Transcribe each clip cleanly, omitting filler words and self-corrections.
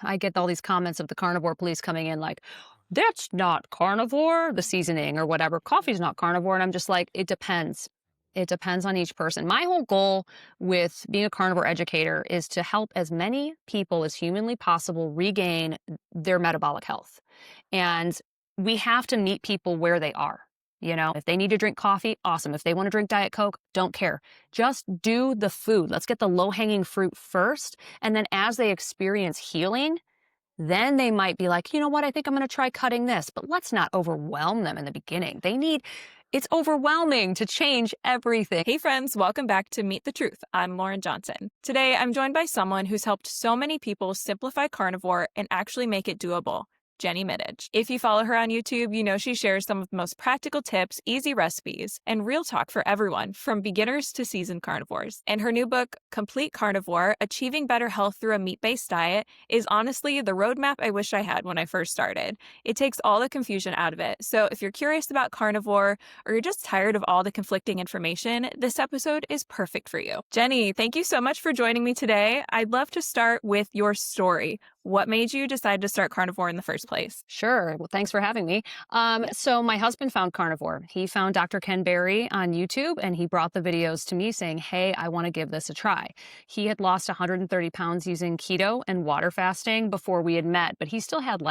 I get all these comments of the carnivore police coming in like, that's not carnivore, the seasoning or whatever. Coffee's not carnivore. And I'm just like, it depends. It depends on each person. My whole goal with being a carnivore educator is to help as many people as humanly possible regain their metabolic health. And we have to meet people where they are. You know, if they need to drink coffee, awesome. If they want to drink Diet Coke, don't care. Just do the food. Let's get the low-hanging fruit first. And then as they experience healing, then they might be like, you know what, I think I'm going to try cutting this. But let's not overwhelm them in the beginning. It's overwhelming to change everything. Hey friends, welcome back to Meet the Truth. I'm Lauren Johnson. Today, I'm joined by someone who's helped so many people simplify carnivore and actually make it doable. Jenny Mitich. If you follow her on YouTube, you know she shares some of the most practical tips, easy recipes, and real talk for everyone, from beginners to seasoned carnivores. And her new book, Complete Carnivore, Achieving Better Health Through a Meat-Based Diet, is honestly the roadmap I wish I had when I first started. It takes all the confusion out of it. So if you're curious about carnivore, or you're just tired of all the conflicting information, this episode is perfect for you. Jenny, thank you so much for joining me today. I'd love to start with your story. What made you decide to start carnivore in the first place? Sure. Well, thanks for having me. So my husband found carnivore. He found Dr. Ken Berry on YouTube, and he brought the videos to me saying, hey, I want to give this a try. He had lost 130 pounds using keto and water fasting before we had met, but he still had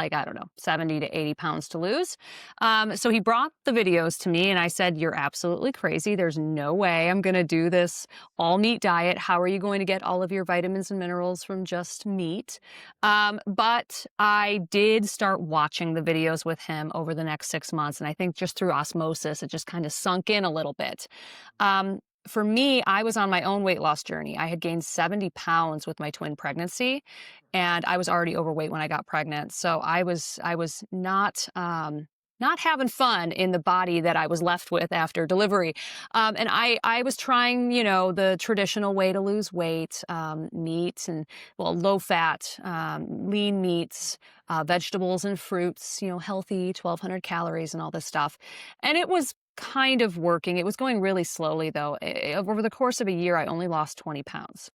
70 to 80 pounds to lose. So he brought the videos to me, and I said, you're absolutely crazy. There's no way I'm going to do this all meat diet. How are you going to get all of your vitamins and minerals from just meat? But I did start watching the videos with him over the next 6 months. And I think just through osmosis, it just kind of sunk in a little bit. For me, I was on my own weight loss journey. I had gained 70 pounds with my twin pregnancy, and I was already overweight when I got pregnant. So I was not having fun in the body that I was left with after delivery. And I was trying, the traditional way to lose weight, meat and, low fat, lean meats, vegetables and fruits, healthy, 1,200 calories and all this stuff. And it was kind of working. It was going really slowly though. Over the course of a year, I only lost 20 pounds.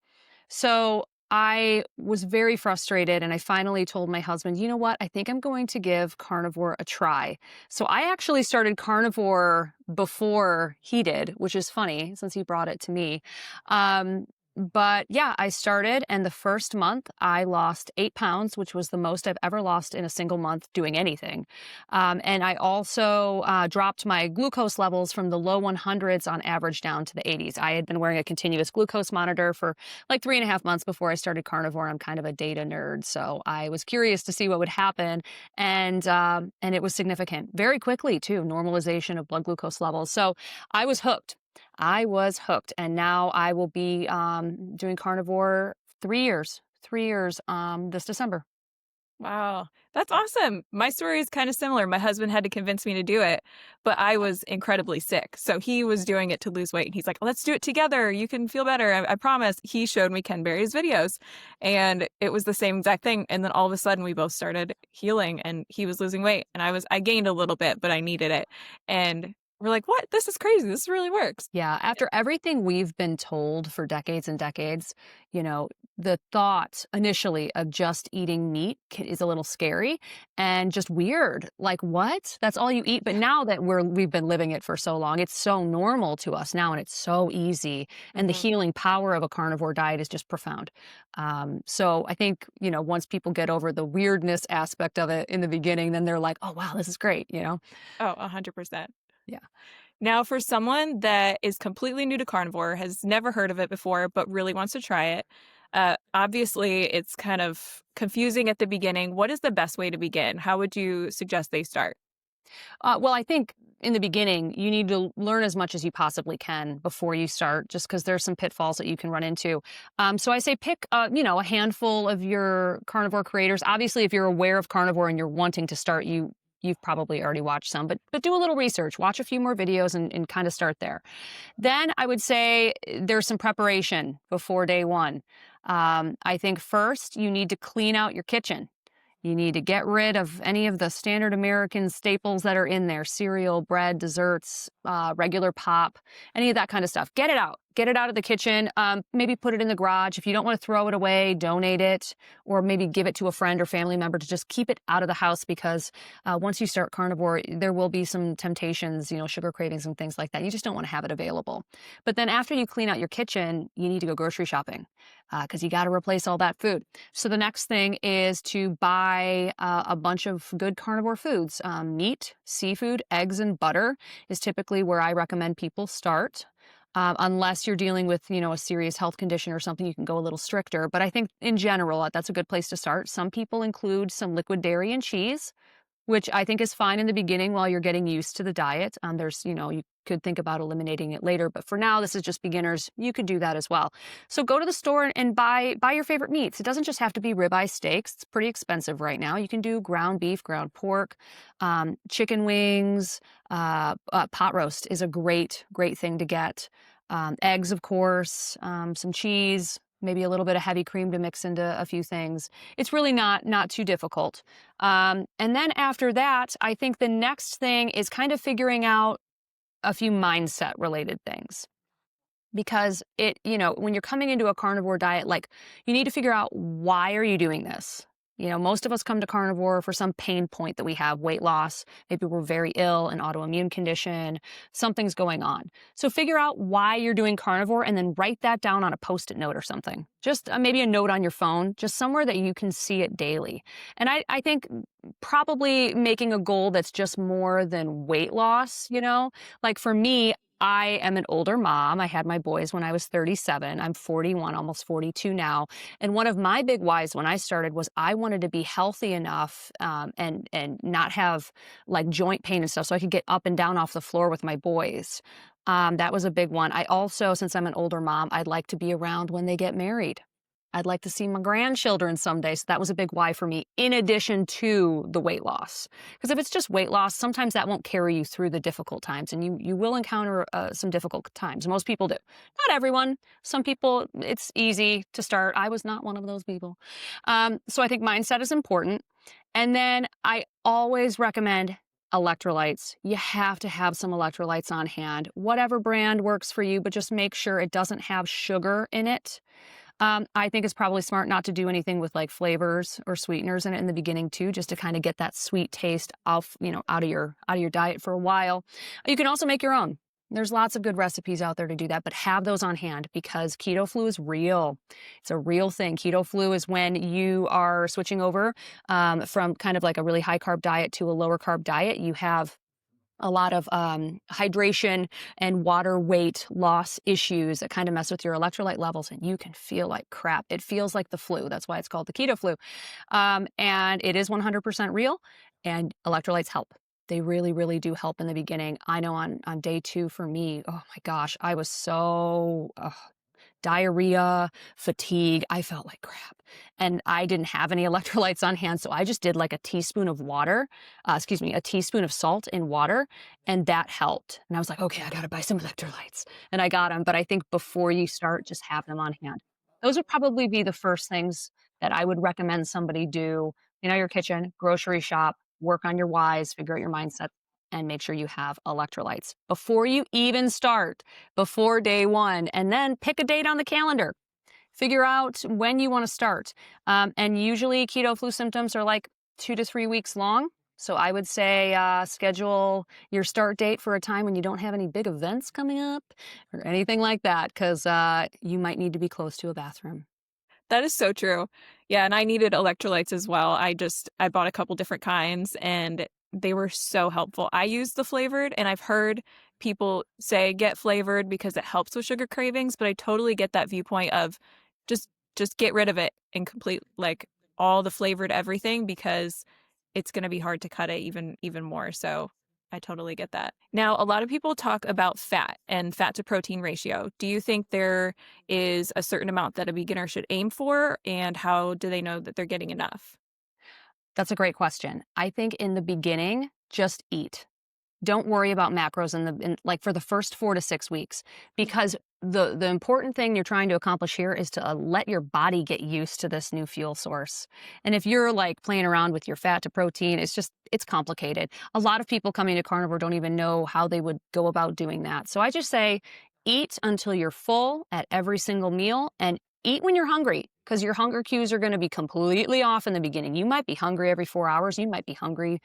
So I was very frustrated, and I finally told my husband, you know what, I think I'm going to give carnivore a try. So I actually started carnivore before he did, which is funny since he brought it to me. But yeah, I started, and the first month I lost 8 pounds, which was the most I've ever lost in a single month doing anything. And I also dropped my glucose levels from the low 100s on average down to the 80s. I had been wearing a continuous glucose monitor for like 3.5 months before I started carnivore. I'm kind of a data nerd, so I was curious to see what would happen, and it was significant. Very quickly too, normalization of blood glucose levels. So I was hooked. And now I will be doing carnivore 3 years this December. Wow, that's awesome. My story is kind of similar. My husband had to convince me to do it, but I was incredibly sick. So he was doing it to lose weight. And he's like, let's do it together. You can feel better. I promise. He showed me Ken Berry's videos, and it was the same exact thing. And then all of a sudden we both started healing, and he was losing weight, and I gained a little bit, but I needed it. And we're like, what? This is crazy. This really works. Yeah. After everything we've been told for decades and decades, the thought initially of just eating meat is a little scary and just weird. Like, what? That's all you eat? But now that we've been living it for so long, it's so normal to us now, and it's so easy. And the healing power of a carnivore diet is just profound. So I think, once people get over the weirdness aspect of it in the beginning, then they're like, oh, wow, this is great, Oh, 100%. Yeah. Now, for someone that is completely new to carnivore, has never heard of it before, but really wants to try it, obviously it's kind of confusing at the beginning. What is the best way to begin? How would you suggest they start? Well, I think in the beginning, you need to learn as much as you possibly can before you start, just because there's some pitfalls that you can run into. So I say pick, a handful of your carnivore creators. Obviously, if you're aware of carnivore and you're wanting to start, you've probably already watched some, but do a little research, watch a few more videos and kind of start there. Then I would say there's some preparation before day one. I think first you need to clean out your kitchen. You need to get rid of any of the standard American staples that are in there: cereal, bread, desserts, regular pop, any of that kind of stuff. Get it out. get it out of the kitchen. Maybe put it in the garage. If you don't want to throw it away, donate it, or maybe give it to a friend or family member to just keep it out of the house because once you start carnivore, there will be some temptations, sugar cravings and things like that. You just don't want to have it available. But then after you clean out your kitchen, you need to go grocery shopping because you got to replace all that food. So the next thing is to buy a bunch of good carnivore foods. Meat, seafood, eggs, and butter is typically where I recommend people start. Unless you're dealing with, a serious health condition or something, you can go a little stricter. But I think in general, that's a good place to start. Some people include some liquid dairy and cheese, which I think is fine in the beginning while you're getting used to the diet. You could think about eliminating it later, but for now, this is just beginners. You could do that as well. So go to the store and buy your favorite meats. It doesn't just have to be ribeye steaks. It's pretty expensive right now. You can do ground beef, ground pork, chicken wings, pot roast is a great, great thing to get. Eggs, of course, some cheese, maybe a little bit of heavy cream to mix into a few things. It's really not too difficult. And then after that, I think the next thing is kind of figuring out a few mindset related things. Because when you're coming into a carnivore diet, like you need to figure out why are you doing this? Most of us come to carnivore for some pain point that we have, weight loss. Maybe we're very ill, an autoimmune condition, something's going on. So figure out why you're doing carnivore and then write that down on a Post-it note or something. Just maybe a note on your phone, just somewhere that you can see it daily. And I think probably making a goal that's just more than weight loss, like for me, I am an older mom. I had my boys when I was 37. I'm 41, almost 42 now. And one of my big whys when I started was I wanted to be healthy enough and not have like joint pain and stuff so I could get up and down off the floor with my boys. That was a big one. I also, since I'm an older mom, I'd like to be around when they get married. I'd like to see my grandchildren someday. So that was a big why for me, in addition to the weight loss. Because if it's just weight loss, sometimes that won't carry you through the difficult times. And you will encounter some difficult times. Most people do. Not everyone. Some people, it's easy to start. I was not one of those people. So I think mindset is important. And then I always recommend electrolytes. You have to have some electrolytes on hand. Whatever brand works for you, but just make sure it doesn't have sugar in it. I think it's probably smart not to do anything with like flavors or sweeteners in it in the beginning too, just to kind of get that sweet taste off, out of your diet for a while. You can also make your own. There's lots of good recipes out there to do that, but have those on hand because keto flu is real. It's a real thing. Keto flu is when you are switching over from kind of like a really high carb diet to a lower carb diet. You have a lot of hydration and water weight loss issues that kind of mess with your electrolyte levels, and you can feel like crap. It feels like the flu. That's why it's called the keto flu. And it is 100% real, and electrolytes help. They really, really do help in the beginning. I know on day 2 for me, oh my gosh, I was so diarrhea, fatigue. I felt like crap. And I didn't have any electrolytes on hand. So I just did like a teaspoon of a teaspoon of salt in water. And that helped. And I was like, okay, I got to buy some electrolytes. And I got them. But I think before you start, just have them on hand. Those would probably be the first things that I would recommend somebody do. Your kitchen, grocery shop, work on your whys, figure out your mindset, and make sure you have electrolytes before you even start, before day 1, and then pick a date on the calendar. Figure out when you want to start. And usually keto flu symptoms are like 2 to 3 weeks long. So I would say schedule your start date for a time when you don't have any big events coming up or anything like that, because you might need to be close to a bathroom. That is so true. Yeah, and I needed electrolytes as well. I bought a couple different kinds and they were so helpful. I used the flavored and I've heard people say get flavored because it helps with sugar cravings, but I totally get that viewpoint of just get rid of it and complete like all the flavored everything because it's going to be hard to cut it even more. So I totally get that. Now, a lot of people talk about fat and fat to protein ratio. Do you think there is a certain amount that a beginner should aim for? And how do they know that they're getting enough? That's a great question. I think in the beginning, just eat. Don't worry about macros like for the first 4 to 6 weeks, because the important thing you're trying to accomplish here is to let your body get used to this new fuel source. And if you're like playing around with your fat to protein, it's complicated. A lot of people coming to carnivore don't even know how they would go about doing that. So I just say Eat until you're full at every single meal and eat when you're hungry because your hunger cues are going to be completely off in the beginning. You might be hungry every 4 hours. You might be hungry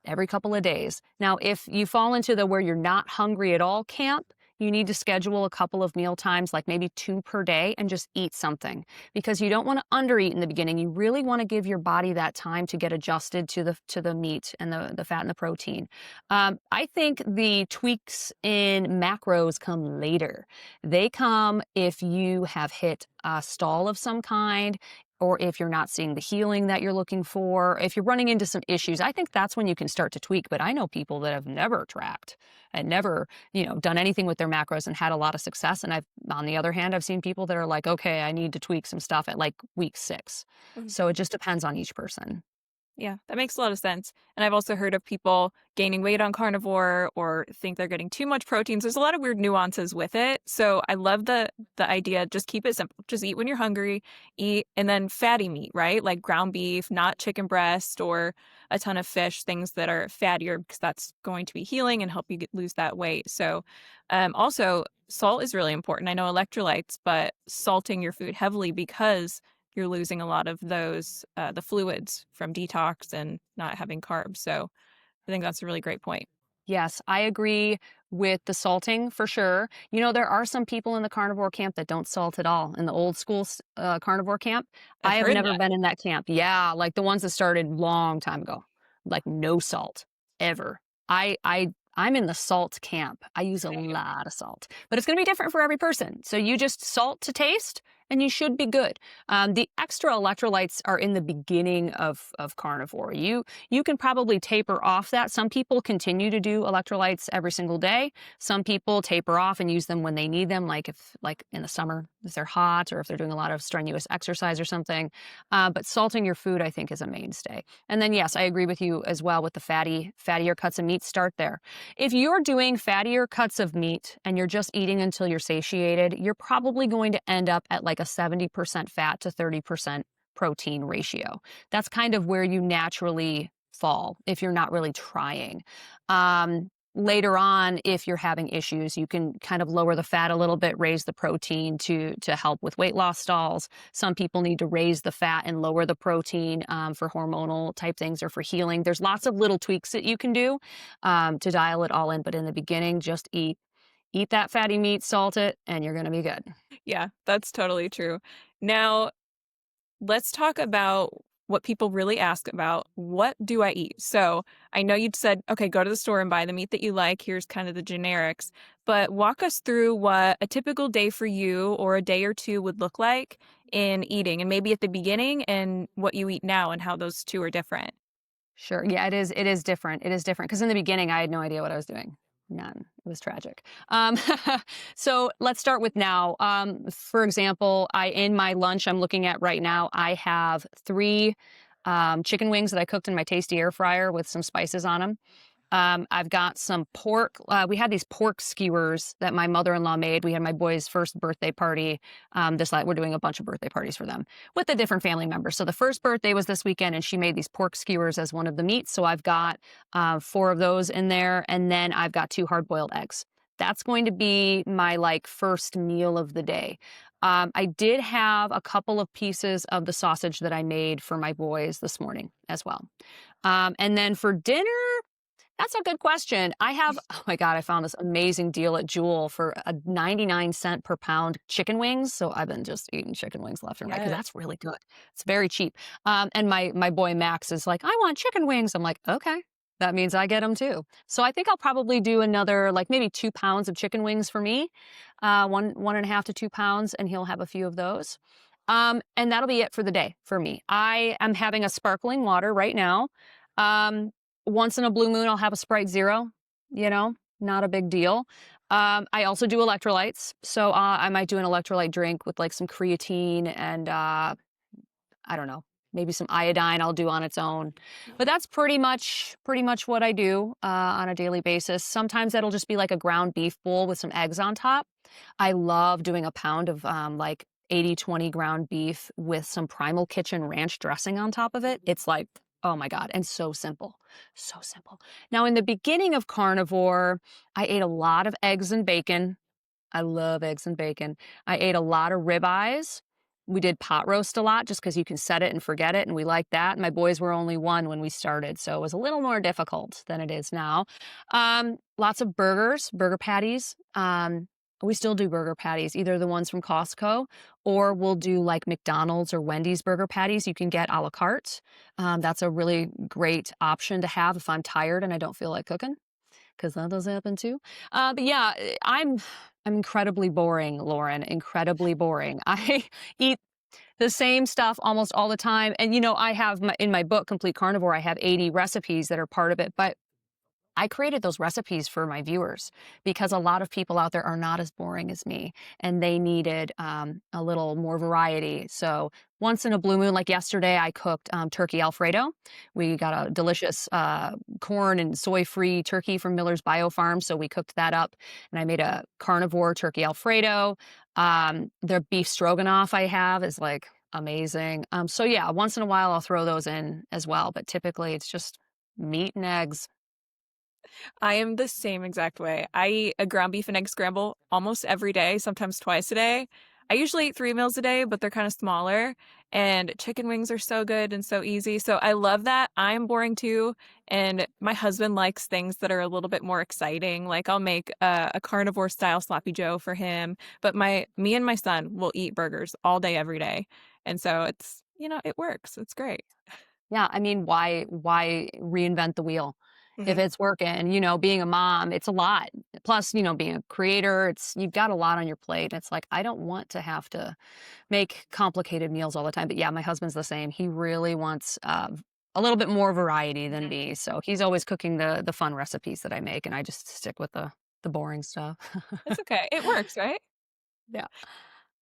every couple of days. Now, if you fall into the where you're not hungry at all camp, you need to schedule a couple of meal times, like maybe 2 per day, and just eat something because you don't want to undereat in the beginning. You really want to give your body that time to get adjusted to the meat and the fat and the protein. I think the tweaks in macros come later. They come if you have hit a stall of some kind, or if you're not seeing the healing that you're looking for, if you're running into some issues. I think that's when you can start to tweak. But I know people that have never tracked and never, done anything with their macros and had a lot of success. And on the other hand, I've seen people that are like, okay, I need to tweak some stuff at like week 6. Mhm. So it just depends on each person. Yeah, that makes a lot of sense. And I've also heard of people gaining weight on carnivore or think they're getting too much proteins. There's a lot of weird nuances with it. So I love the idea. Just keep it simple. Just eat when you're hungry, eat, and then fatty meat, right? Like ground beef, not chicken breast or a ton of fish, things that are fattier because that's going to be healing and help you lose that weight. So also salt is really important. I know electrolytes, but salting your food heavily because you're losing a lot of those the fluids from detox and not having carbs. So I think that's a really great point. Yes, I agree with the salting for sure. There are some people in the carnivore camp that don't salt at all. In the old school carnivore camp, I've I have heard never that. been in that camp. Yeah, like the ones that started long time ago, like no salt ever. I'm in the salt camp. I use a Same. lot of salt, but it's going to be different for every person. So you just salt to taste, and you should be good. The extra electrolytes are in the beginning of carnivore. You can probably taper off that. Some people continue to do electrolytes every single day. Some people taper off and use them when they need them, like in the summer, if they're hot or if they're doing a lot of strenuous exercise or something. But salting your food, I think, is a mainstay. And then, yes, I agree with you as well with the fattier cuts of meat. Start there. If you're doing fattier cuts of meat and you're just eating until you're satiated, you're probably going to end up at like a 70% fat to 30% protein ratio. That's kind of where you naturally fall if you're not really trying. Later on, if you're having issues, you can kind of lower the fat a little bit, raise the protein to help with weight loss stalls. Some people need to raise the fat and lower the protein for hormonal type things or for healing. There's lots of little tweaks that you can do to dial it all in. But in the beginning, just eat that fatty meat, salt it, and you're going to be good. Yeah, that's totally true. Now, let's talk about what people really ask about. What do I eat? So I know you'd said, okay, go to the store and buy the meat that you like. Here's kind of the generics, but walk us through what a typical day for you or a day or two would look like in eating and maybe at the beginning and what you eat now and how those two are different. Sure. Yeah, it is. It is different. It is different because in the beginning, I had no idea what I was doing. None. It was tragic. So let's start with now. For example, in my lunch I'm looking at right now, I have 3 chicken wings that I cooked in my tasty air fryer with some spices on them. I've got some pork. We had these pork skewers that my mother-in-law made. We had my boy's first birthday party. We're doing a bunch of birthday parties for them with the different family members. So the first birthday was this weekend, and she made these pork skewers as one of the meats. So I've got 4 of those in there, and then I've got 2 hard-boiled eggs. That's going to be my first meal of the day. I did have a couple of pieces of the sausage that I made for my boys this morning as well. And then for dinner, that's a good question. Oh my God, I found this amazing deal at Jewel for a 99 cent per pound chicken wings. So I've been just eating chicken wings left and right because Yes. that's really good. It's very cheap. And my boy Max is like, I want chicken wings. I'm like, okay, that means I get them too. So I think I'll probably do another, like maybe 2 pounds of chicken wings for me, 1.5 to 2 pounds, and he'll have a few of those. And that'll be it for the day for me. I am having a sparkling water right now. Um, Once in a blue moon, I'll have a Sprite Zero, not a big deal. I also do electrolytes. So I might do an electrolyte drink with like some creatine and I don't know, maybe some iodine I'll do on its own. But that's pretty much what I do on a daily basis. Sometimes that'll just be like a ground beef bowl with some eggs on top. I love doing a pound of 80/20 ground beef with some Primal Kitchen ranch dressing on top of it. It's like, oh my God, and so simple. So simple. Now, in the beginning of carnivore, I ate a lot of eggs and bacon. I love eggs and bacon. I ate a lot of ribeyes. We did pot roast a lot just because you can set it and forget it, and we like that. My boys were only 1 when we started, so it was a little more difficult than it is now. Lots of burgers, burger patties. We still do burger patties, either the ones from Costco or we'll do like McDonald's or Wendy's burger patties you can get à la carte. That's a really great option to have if I'm tired and I don't feel like cooking, because that does happen too. But yeah, I'm incredibly boring, Lauren, incredibly boring. I eat the same stuff almost all the time, and, I have in my book, Complete Carnivore, I have 80 recipes that are part of it, but I created those recipes for my viewers because a lot of people out there are not as boring as me and they needed a little more variety. So, once in a blue moon, like yesterday, I cooked turkey Alfredo. We got a delicious corn and soy free turkey from Miller's Bio Farm. So, we cooked that up and I made a carnivore turkey Alfredo. The beef stroganoff I have is like amazing. So, yeah, once in a while, I'll throw those in as well. But typically, it's just meat and eggs. I am the same exact way. I eat a ground beef and egg scramble almost every day, sometimes twice a day. I usually eat 3 meals a day, but they're kind of smaller. And chicken wings are so good and so easy. So I love that. I'm boring too. And my husband likes things that are a little bit more exciting. Like I'll make a carnivore style sloppy joe for him. But me and my son will eat burgers all day, every day. And so it works. It's great. Yeah, I mean, why reinvent the wheel? If Hmm. it's working, being a mom, it's a lot. Plus, being a creator, you've got a lot on your plate. It's like I don't want to have to make complicated meals all the time. But yeah, my husband's the same. He really wants a little bit more variety than Hmm. me. So he's always cooking the fun recipes that I make, and I just stick with the boring stuff. It's okay. It works, right? Yeah.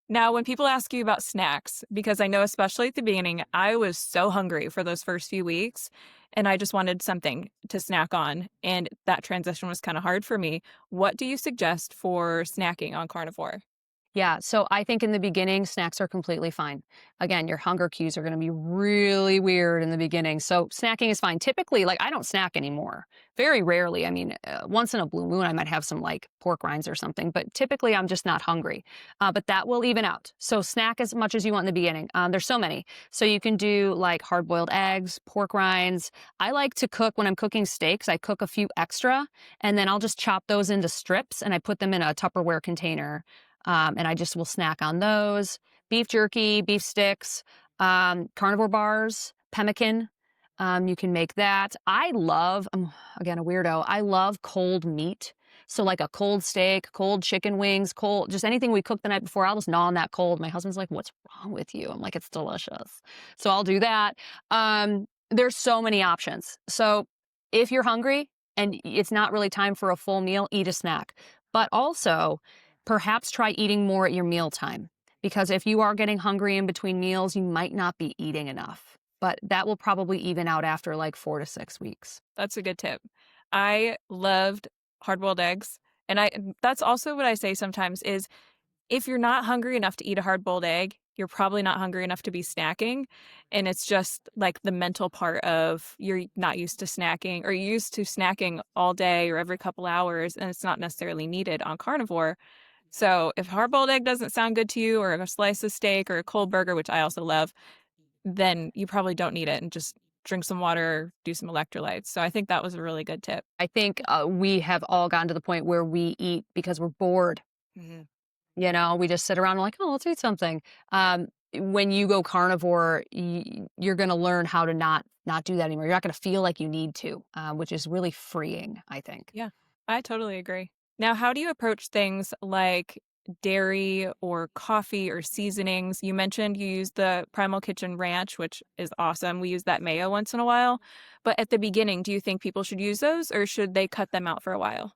Now, when people ask you about snacks, because I know especially at the beginning, I was so hungry for those first few weeks and I just wanted something to snack on. And that transition was kind of hard for me. What do you suggest for snacking on carnivore? Yeah, so I think in the beginning, snacks are completely fine. Again, your hunger cues are going to be really weird in the beginning. So snacking is fine. Typically, like I don't snack anymore. Very rarely. I mean, once in a blue moon, I might have some like pork rinds or something, but typically I'm just not hungry. But that will even out. So snack as much as you want in the beginning. There's so many. So you can do like hard boiled eggs, pork rinds. I like to cook when I'm cooking steaks, I cook a few extra and then I'll just chop those into strips and I put them in a Tupperware container, and I just will snack on those. Beef jerky, beef sticks, carnivore bars, pemmican. You can make that. I love, again, a weirdo, I love cold meat. So, like a cold steak, cold chicken wings, cold, just anything we cooked the night before, I'll just gnaw on that cold. My husband's like, "What's wrong with you?" I'm like, "It's delicious." So, I'll do that. There's so many options. So, if you're hungry and it's not really time for a full meal, eat a snack. But also, perhaps try eating more at your mealtime, because if you are getting hungry in between meals, you might not be eating enough. But that will probably even out after like 4 to 6 weeks. That's a good tip. I loved hard-boiled eggs. And that's also what I say sometimes is if you're not hungry enough to eat a hard-boiled egg, you're probably not hungry enough to be snacking, and it's just, like, the mental part of you're not used to snacking or you're used to snacking all day or every couple hours, and it's not necessarily needed on carnivore. So, if hard-boiled egg doesn't sound good to you or a slice of steak or a cold burger, which I also love, then you probably don't need it and just drink some water, do some electrolytes. So, I think that was a really good tip. I think we have all gotten to the point where we eat because we're bored. Mhm. We just sit around and like, oh, let's eat something. When you go carnivore, you're going to learn how to not do that anymore. You're not going to feel like you need to, which is really freeing, I think. Yeah, I totally agree. Now, how do you approach things like dairy or coffee or seasonings? You mentioned you use the Primal Kitchen Ranch, which is awesome. We use that mayo once in a while. But at the beginning, do you think people should use those or should they cut them out for a while?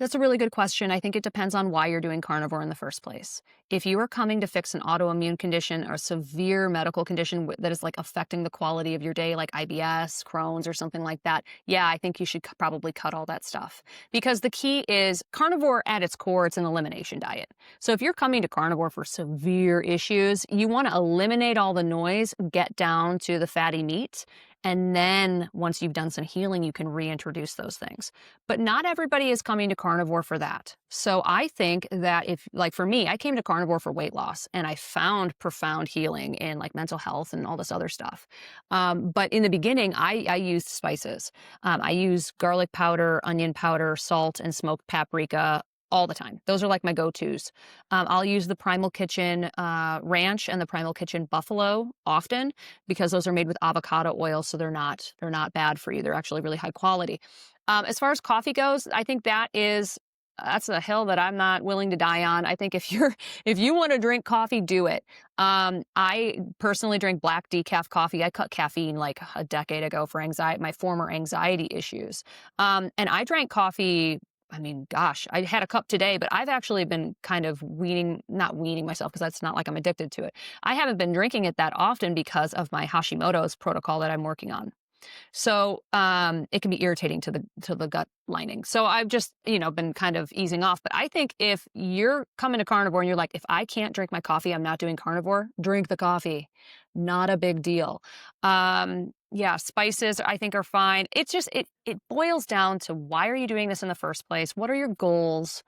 That's a really good question. I think it depends on why you're doing carnivore in the first place. If you are coming to fix an autoimmune condition or a severe medical condition that is like affecting the quality of your day, like IBS, Crohn's, or something like that, yeah, I think you should probably cut all that stuff. Because the key is carnivore at its core, it's an elimination diet. So if you're coming to carnivore for severe issues, you want to eliminate all the noise, get down to the fatty meat, And then once you've done some healing, you can reintroduce those things. But not everybody is coming to carnivore for that. So I think that if, like for me, I came to carnivore for weight loss and I found profound healing in like mental health and all this other stuff. But in the beginning, I used spices. I use garlic powder, onion powder, salt, and smoked paprika all the time. Those are like my go-tos. I'll use the Primal Kitchen Ranch and the Primal Kitchen Buffalo often because those are made with avocado oil, so they're not bad for you. They're actually really high quality. As far as coffee goes, I think that's a hill that I'm not willing to die on. I think if you want to drink coffee, do it. I personally drink black decaf coffee. I cut caffeine like a decade ago for my former anxiety issues. And I drank coffee. I mean, gosh, I had a cup today, but I've actually been kind of not weaning myself because that's not like I'm addicted to it. I haven't been drinking it that often because of my Hashimoto's protocol that I'm working on. So, it can be irritating to the gut lining. So I've just, been kind of easing off. But I think if you're coming to carnivore and you're like, if I can't drink my coffee, I'm not doing carnivore, drink the coffee. Not a big deal. Yeah, spices I think are fine. It's just it boils down to why are you doing this in the first place? What are your goals?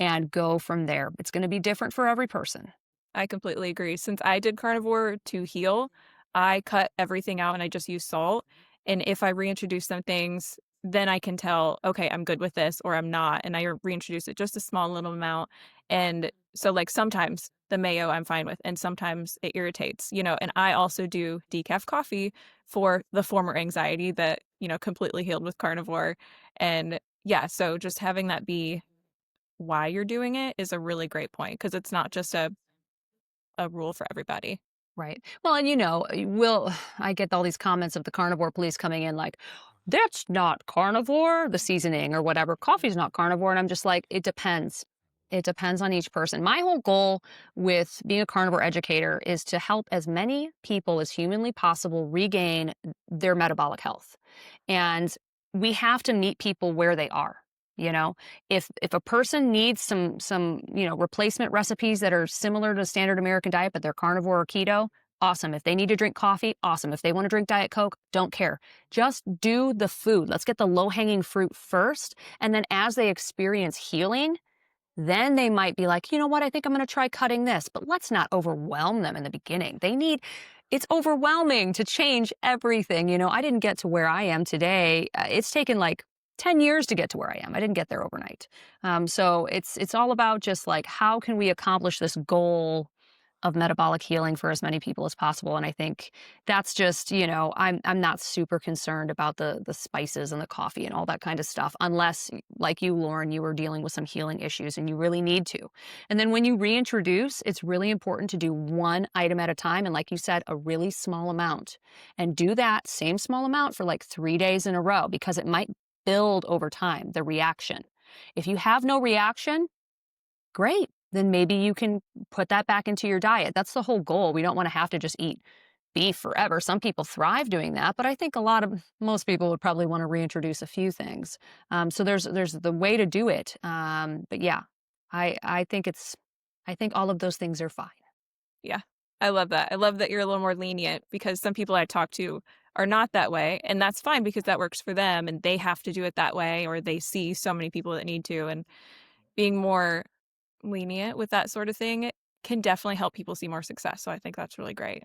And go from there. It's going to be different for every person. I completely agree. Since I did carnivore to heal, I cut everything out and I just use salt. And if I reintroduce some things, then I can tell, okay, I'm good with this or I'm not. And I reintroduce it just a small little amount. And so, like, sometimes the mayo I'm fine with, and sometimes it irritates, And I also do decaf coffee for the former anxiety that, completely healed with carnivore. And yeah, so just having that be why you're doing it is a really great point because it's not just a rule for everybody. Right. Well, and I get all these comments of the carnivore police coming in like, that's not carnivore, the seasoning or whatever. Coffee's not carnivore. And I'm just like, it depends. It depends on each person. My whole goal with being a carnivore educator is to help as many people as humanly possible regain their metabolic health. And we have to meet people where they are. You know, if a person needs some replacement recipes that are similar to standard American diet, but they're carnivore or keto, awesome. If they need to drink coffee, awesome. If they want to drink Diet Coke, don't care. Just do the food. Let's get the low hanging fruit first, and then as they experience healing, then they might be like, you know what, I think I'm going to try cutting this, but let's not overwhelm them in the beginning. It's overwhelming to change everything. I didn't get to where I am today. It's taken like 10 years to get to where I am. I didn't get there overnight. So it's all about just like, how can we accomplish this goal of metabolic healing for as many people as possible. And I think that's just, I'm not super concerned about the spices and the coffee and all that kind of stuff, unless like you, Lauren, you were dealing with some healing issues and you really need to. And then when you reintroduce, it's really important to do one item at a time. And like you said, a really small amount, and do that same small amount for like 3 days in a row, because it might build over time, the reaction. If you have no reaction, great. Then maybe you can put that back into your diet. That's the whole goal. We don't want to have to just eat beef forever. Some people thrive doing that, but I think most people would probably want to reintroduce a few things. So there's the way to do it. But yeah, I think I think all of those things are fine. Yeah, I love that. I love that you're a little more lenient because some people I talk to are not that way. And that's fine because that works for them and they have to do it that way, or they see so many people that need to. And being more lenient with that sort of thing can definitely help people see more success. So I think that's really great.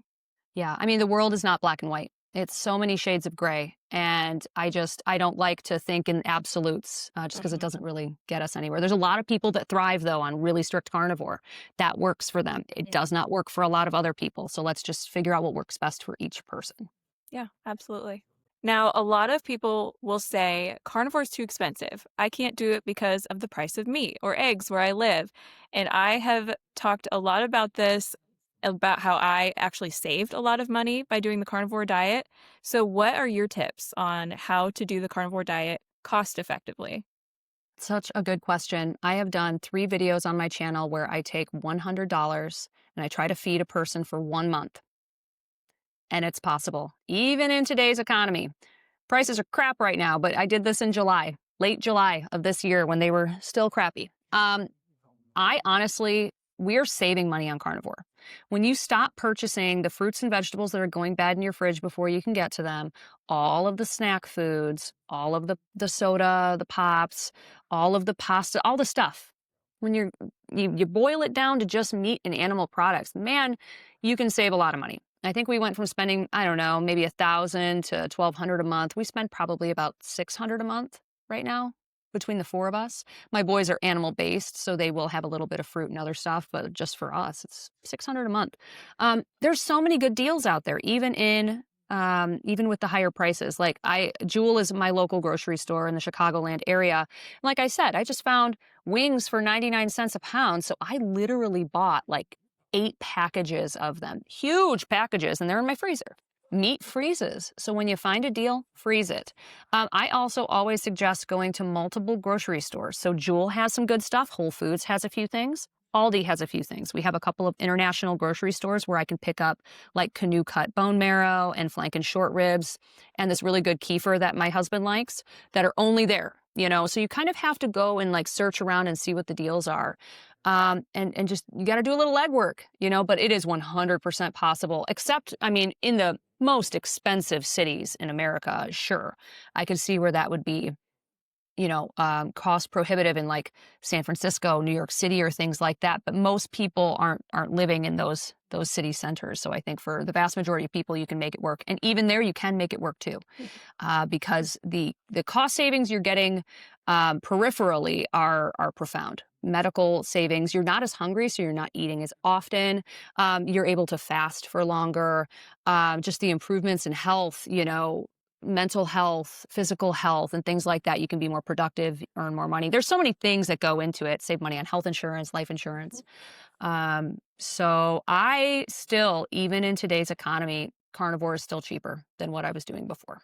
Yeah, I mean, the world is not black and white. It's so many shades of gray. And I don't like to think in absolutes just because it doesn't really get us anywhere. There's a lot of people that thrive, though, on really strict carnivore. That works for them. It does not work for a lot of other people. So let's just figure out what works best for each person. Yeah, absolutely. Now, a lot of people will say carnivore is too expensive. I can't do it because of the price of meat or eggs where I live. And I have talked a lot about this, about how I actually saved a lot of money by doing the carnivore diet. So, what are your tips on how to do the carnivore diet cost effectively? Such a good question. I have done 3 videos on my channel where I take $100 and I try to feed a person for 1 month. And it's possible, even in today's economy. Prices are crap right now, but I did this in July, late July of this year when they were still crappy. I honestly, we're saving money on carnivore. When you stop purchasing the fruits and vegetables that are going bad in your fridge before you can get to them, all of the snack foods, all of the soda, the pops, all of the pasta, all the stuff. When you boil it down to just meat and animal products, man, you can save a lot of money. I think we went from spending, I don't know, maybe 1,000 to 1,200 a month. We spend probably about 600 a month right now between the four of us. My boys are animal based, so they will have a little bit of fruit and other stuff, but just for us, it's 600 a month. There's so many good deals out there, even with the higher prices. Like Jewel is my local grocery store in the Chicagoland area. Like I said, I just found wings for 99 cents a pound. So I literally bought like 8 packages of them, huge packages, and they're in my freezer. Meat freezes. So when you find a deal, freeze it. I also always suggest going to multiple grocery stores. So Jewel has some good stuff. Whole Foods has a few things. Aldi has a few things. We have a couple of international grocery stores where I can pick up like canoe cut bone marrow and flank short ribs and this really good kefir that my husband likes that are only there, So you kind of have to go and like search around and see what the deals are. And just, you got to do a little legwork, but it is 100% possible, except, I mean, in the most expensive cities in America, sure. I could see where that would be, cost prohibitive in like San Francisco, New York City, or things like that. But most people aren't living in those city centers. So I think for the vast majority of people, you can make it work. And even there, you can make it work too, because the cost savings you're getting peripherally are profound. Medical savings, you're not as hungry, so you're not eating as often. You're able to fast for longer. Just the improvements in health, mental health, physical health, and things like that. You can be more productive, earn more money. There's so many things that go into it. Save money on health insurance, life insurance. So I still, even in today's economy, carnivore is still cheaper than what I was doing before.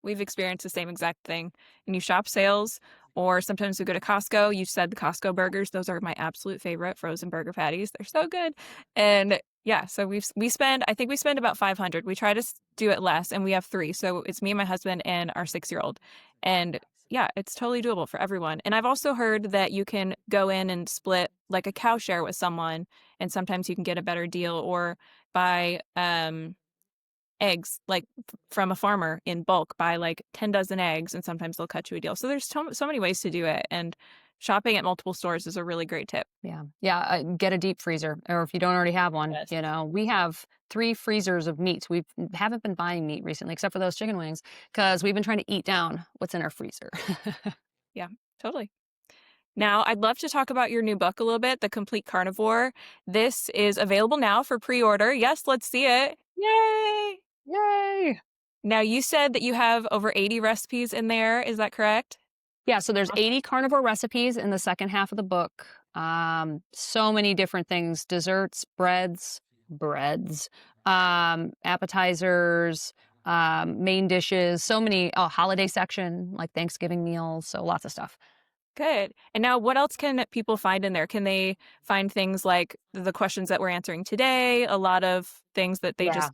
We've experienced the same exact thing. And you shop sales, or sometimes we go to Costco. You said the Costco burgers; those are my absolute favorite frozen burger patties. They're so good. And yeah, so we spend. I think we spend about 500. We try to do it less, and we have 3. So it's me and my husband and our 6-year-old. And yeah, it's totally doable for everyone. And I've also heard that you can go in and split like a cow share with someone, and sometimes you can get a better deal, or buy eggs like from a farmer in bulk, buy like 10 dozen eggs, and sometimes they'll cut you a deal. So there's so many ways to do it, and shopping at multiple stores is a really great tip. Yeah, get a deep freezer, or if you don't already have one, Yes. we have 3 freezers of meats. We haven't been buying meat recently, except for those chicken wings, because we've been trying to eat down what's in our freezer. Yeah, totally. Now, I'd love to talk about your new book a little bit, The Complete Carnivore. This is available now for pre-order. Yes, let's see it. Yay! Yay! Now, you said that you have over 80 recipes in there. Is that correct? Yeah, so there's 80 carnivore recipes in the second half of the book. So many different things: desserts, breads, appetizers, main dishes, so many, holiday section, like Thanksgiving meals, so lots of stuff. Good. And now what else can people find in there? Can they find things like the questions that we're answering today? A lot of things that they Yeah. just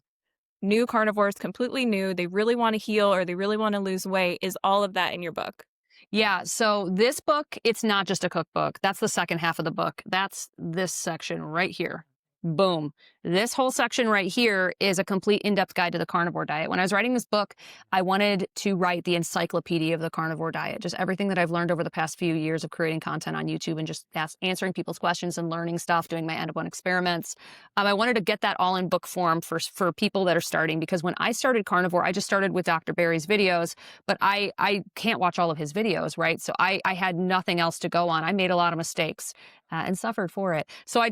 new carnivores, completely new. They really want to heal, or they really want to lose weight. Is all of that in your book? Yeah, so this book, it's not just a cookbook. That's the second half of the book. That's this section right here. Boom. This whole section right here is a complete in-depth guide to the carnivore diet. When I was writing this book, I wanted to write the encyclopedia of the carnivore diet, just everything that I've learned over the past few years of creating content on YouTube and just answering people's questions and learning stuff, doing my end-of-one experiments. I wanted to get that all in book form for people that are starting, because when I started carnivore, I just started with Dr. Barry's videos, but I can't watch all of his videos, right? So I had nothing else to go on. I made a lot of mistakes and suffered for it. So I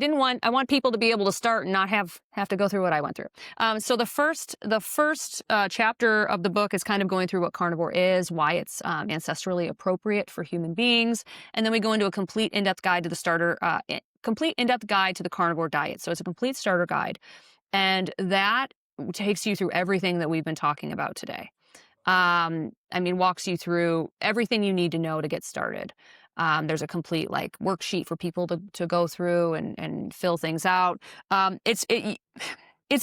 want people to be able to start and not have to go through what I went through. So the first chapter of the book is kind of going through what carnivore is, why it's ancestrally appropriate for human beings, and then we go into a complete in-depth guide to the carnivore diet. So it's a complete starter guide, and that takes you through everything that we've been talking about today. Walks you through everything you need to know to get started. There's a complete like worksheet for people to go through and fill things out. It's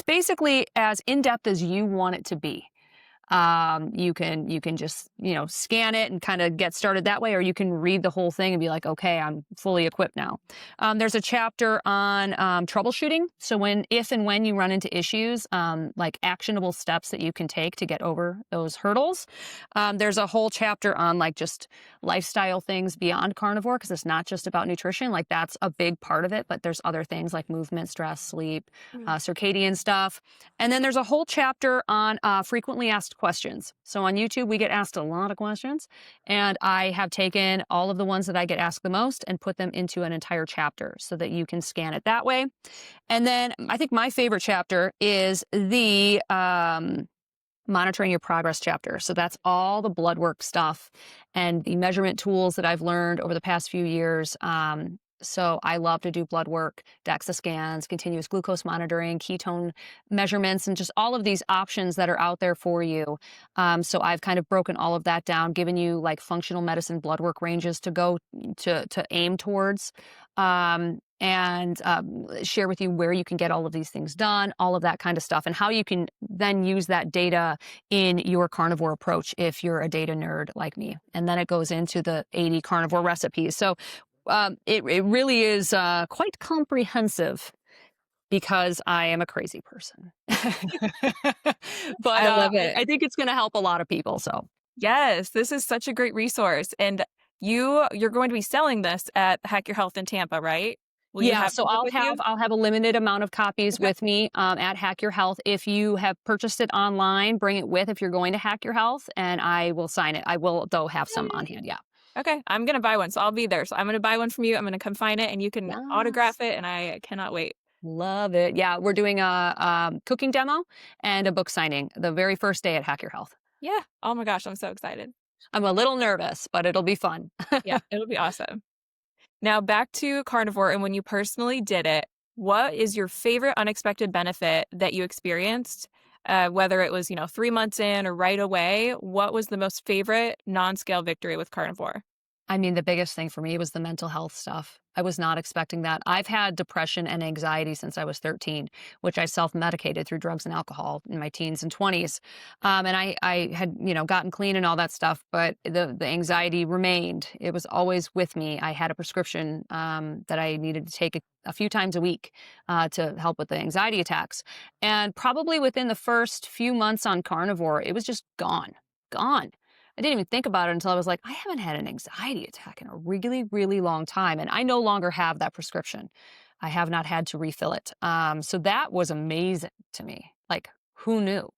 basically as in-depth as you want it to be. You can just, scan it and kind of get started that way, or you can read the whole thing and be like, okay, I'm fully equipped now. There's a chapter on troubleshooting. So if and when you run into issues, like actionable steps that you can take to get over those hurdles. There's a whole chapter on like just lifestyle things beyond carnivore, because it's not just about nutrition. Like that's a big part of it, but there's other things like movement, stress, sleep, circadian stuff. And then there's a whole chapter on frequently asked questions. So on YouTube, we get asked a lot of questions, and I have taken all of the ones that I get asked the most and put them into an entire chapter so that you can scan it that way. And then I think my favorite chapter is the monitoring your progress chapter. So that's all the blood work stuff and the measurement tools that I've learned over the past few years. So I love to do blood work, DEXA scans, continuous glucose monitoring, ketone measurements, and just all of these options that are out there for you. So I've kind of broken all of that down, given you like functional medicine blood work ranges to go to aim towards. And share with you where you can get all of these things done, all of that kind of stuff, and how you can then use that data in your carnivore approach if you're a data nerd like me. And then it goes into the 80 carnivore recipes. So it really is quite comprehensive because I am a crazy person. But I love it. I think it's going to help a lot of people. So. Yes, this is such a great resource. And you're going to be selling this at Hack Your Health in Tampa, right? Will you Yeah, have so the book with you? I'll have a limited amount of copies Okay. with me at Hack Your Health. If you have purchased it online, bring it with if you're going to Hack Your Health, and I will sign it. I will, though, have some on hand. Yeah. Okay, I'm gonna buy one, so I'll be there. So I'm gonna buy one from you. I'm gonna come find it, and you can Yes. autograph it, and I cannot wait. Love it. Yeah, we're doing a cooking demo and a book signing the very first day at Hack Your Health. Yeah. Oh my gosh, I'm so excited. I'm a little nervous, but it'll be fun. Yeah, it'll be awesome. Now back to carnivore and when you personally did it, what is your favorite unexpected benefit that you experienced? Whether it was, 3 months in or right away, what was the most favorite non-scale victory with carnivore? I mean, the biggest thing for me was the mental health stuff. I was not expecting that. I've had depression and anxiety since I was 13, which I self-medicated through drugs and alcohol in my teens and 20s. And I had, gotten clean and all that stuff, but the anxiety remained. It was always with me. I had a prescription that I needed to take a few times a week to help with the anxiety attacks. And probably within the first few months on carnivore, it was just gone, gone. I didn't even think about it until I was like, I haven't had an anxiety attack in a really, really long time. And I no longer have that prescription. I have not had to refill it. So that was amazing to me. Like, who knew?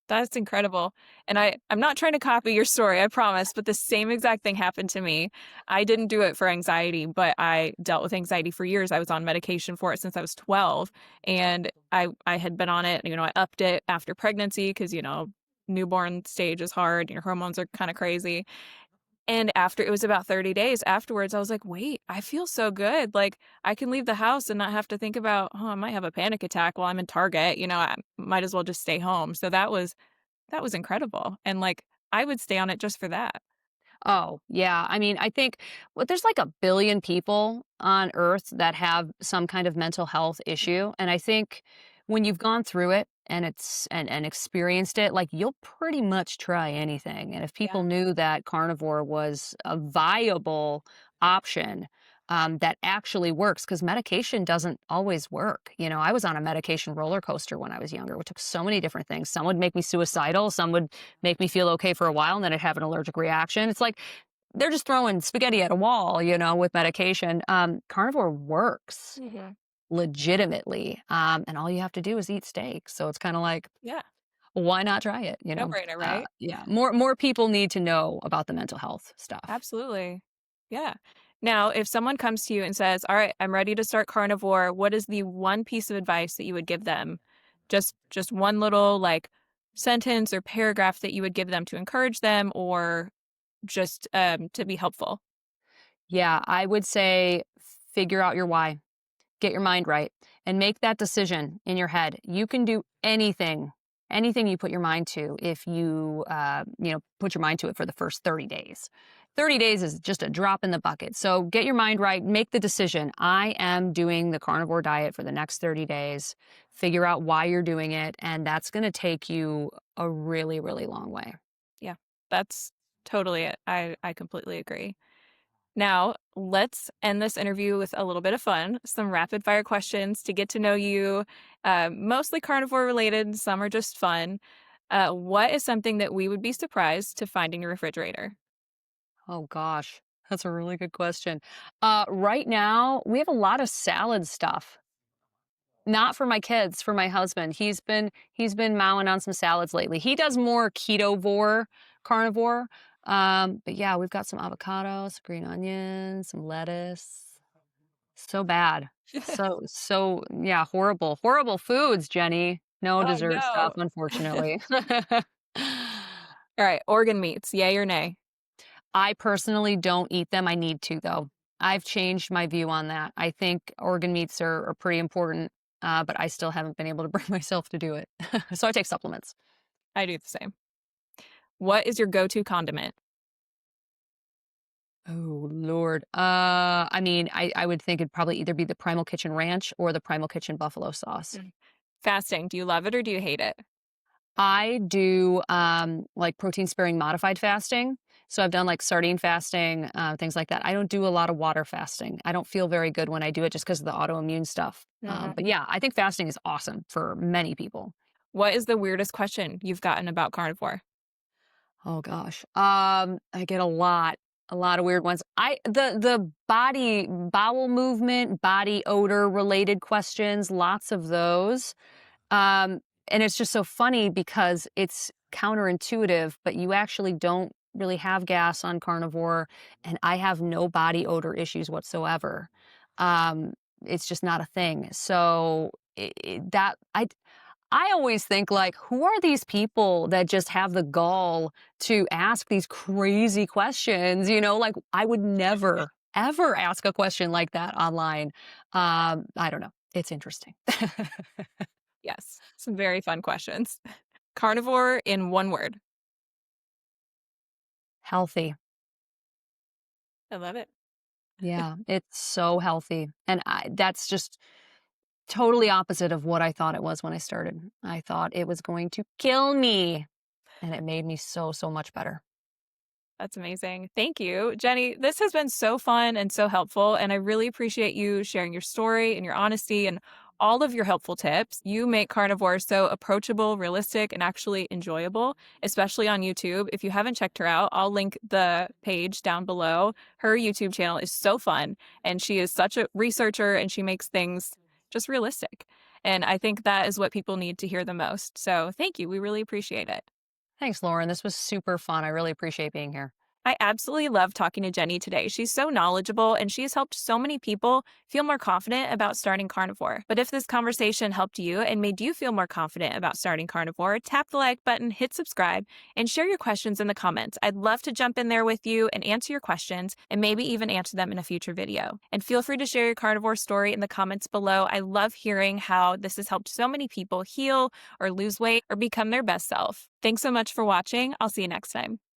That's incredible. And I'm not trying to copy your story, I promise, but the same exact thing happened to me. I didn't do it for anxiety, but I dealt with anxiety for years. I was on medication for it since I was 12. And I had been on it, I upped it after pregnancy because, newborn stage is hard, your hormones are kind of crazy. And after it was about 30 days afterwards, I was like, wait, I feel so good. Like I can leave the house and not have to think about, oh, I might have a panic attack while I'm in Target. I might as well just stay home. So that was incredible. And like I would stay on it just for that. Oh, yeah. I mean, I think there's like a billion people on Earth that have some kind of mental health issue. And I think when you've gone through it and and experienced it, like you'll pretty much try anything. And if Yeah. people knew that carnivore was a viable option, that actually works, because medication doesn't always work. I was on a medication roller coaster when I was younger. We took so many different things. Some would make me suicidal, some would make me feel okay for a while, and then I'd have an allergic reaction. It's like they're just throwing spaghetti at a wall, with medication. Carnivore works Mhm. legitimately, and all you have to do is eat steak. So it's kind of like, Yeah. why not try it? No brainer, right? Yeah, more people need to know about the mental health stuff. Absolutely. Yeah. Now, if someone comes to you and says, "All right, I'm ready to start carnivore," what is the one piece of advice that you would give them? Just one little like sentence or paragraph that you would give them to encourage them or just to be helpful. Yeah, I would say figure out your why. Get your mind right and make that decision in your head. You can do anything you put your mind to if you put your mind to it for the first 30 days. 30 days is just a drop in the bucket. So get your mind right, make the decision. I am doing the carnivore diet for the next 30 days. Figure out why you're doing it. And that's going to take you a really, really long way. Yeah, that's totally it. I completely agree. Now, let's end this interview with a little bit of fun, some rapid fire questions to get to know you, mostly carnivore related, some are just fun. What is something that we would be surprised to find in your refrigerator? Oh gosh, that's a really good question. Right now, we have a lot of salad stuff. Not for my kids, for my husband. He's been mowing on some salads lately. He does more ketovore, carnivore. But yeah, we've got some avocados, green onions, some lettuce. So bad. So yeah, horrible, horrible foods, Jenny. No Oh, dessert stuff, no. unfortunately. All right, organ meats, yay or nay? I personally don't eat them. I need to, though. I've changed my view on that. I think organ meats are pretty important, but I still haven't been able to bring myself to do it. So I take supplements. I do the same. What is your go-to condiment? Oh, Lord. I mean, I would think it'd probably either be the Primal Kitchen Ranch or the Primal Kitchen Buffalo sauce. Mm. Fasting, do you love it or do you hate it? I do like protein sparing modified fasting. So I've done like sardine fasting, things like that. I don't do a lot of water fasting. I don't feel very good when I do it just because of the autoimmune stuff. But Mhm. yeah, I think fasting is awesome for many people. What is the weirdest question you've gotten about carnivore? Oh gosh. I get a lot of weird ones. The body bowel movement, body odor related questions, lots of those. Um, and it's just so funny because it's counterintuitive, but you actually don't really have gas on carnivore, and I have no body odor issues whatsoever. Um, it's just not a thing. So I always think like, who are these people that just have the gall to ask these crazy questions? You know, like I would never ever ask a question like that online. I don't know. It's interesting. Yes, some very fun questions. Carnivore in one word. Healthy. I love it. Yeah, it's so healthy. And that's just totally opposite of what I thought it was when I started. I thought it was going to kill me, and it made me so, so much better. That's amazing. Thank you. Jenny, this has been so fun and so helpful. And I really appreciate you sharing your story and your honesty and all of your helpful tips. You make carnivore so approachable, realistic, and actually enjoyable, especially on YouTube. If you haven't checked her out, I'll link the page down below. Her YouTube channel is so fun, and she is such a researcher and she makes things just realistic. And I think that is what people need to hear the most. So thank you. We really appreciate it. Thanks, Lauren. This was super fun. I really appreciate being here. I absolutely love talking to Jenny today. She's so knowledgeable and she has helped so many people feel more confident about starting carnivore. But if this conversation helped you and made you feel more confident about starting carnivore, tap the like button, hit subscribe, and share your questions in the comments. I'd love to jump in there with you and answer your questions and maybe even answer them in a future video. And feel free to share your carnivore story in the comments below. I love hearing how this has helped so many people heal or lose weight or become their best self. Thanks so much for watching. I'll see you next time.